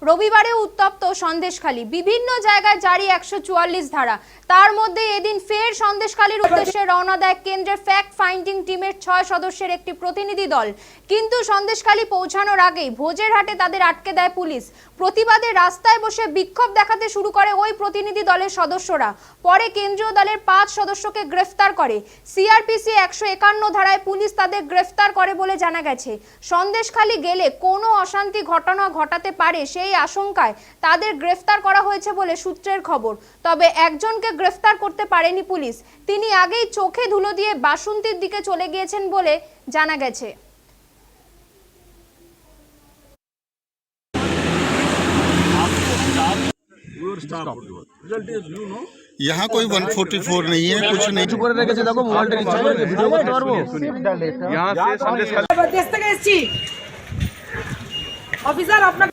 রবিবারে উত্তপ্ত সন্দেশখালী, বিভিন্ন জায়গায় জারি 144 ধারা। তার মধ্যে এদিন ফের সন্দেশখালীর উদ্দেশ্যে রওনা দেয় কেন্দ্রের ফ্যাক্ট ফাইন্ডিং টিমের 6 সদস্যের একটি প্রতিনিধি দল। কিন্তু সন্দেশখালী পৌঁছানোর আগেই ভোজেরহাটে তাদের আটকে দেয় পুলিশ। প্রতিবাদে রাস্তায় বসে বিক্ষোভ দেখাতে শুরু করে ওই প্রতিনিধি দলের সদস্যরা। পরে কেন্দ্রীয় দলের 5 সদস্যকে গ্রেফতার করে। সিআরপিসি 151 ধারায় পুলিশ তাদের গ্রেফতার করে বলে জানা গেছে। সন্দেশখালী গেলে কোনো অশান্তি ঘটনা ঘটাতে পারে সেই আশঙ্কায় তাদের গ্রেফতার করা হয়েছে বলে সূত্রের খবর। তবে একজনকে গ্রেফতার করতে পারেনি পুলিশ। তিনি আগেই চোখে ধুলো দিয়ে বাসন্তীর দিকে চলে গিয়েছেন বলে জানা গেছে। यहाँ कोई 144 नहीं है, कुछ नहीं। দেখো মোবাইলটা ইচ্ছা করে ভিডিও করতে পারবো। यहाँ से संदेश অফিসার আপনার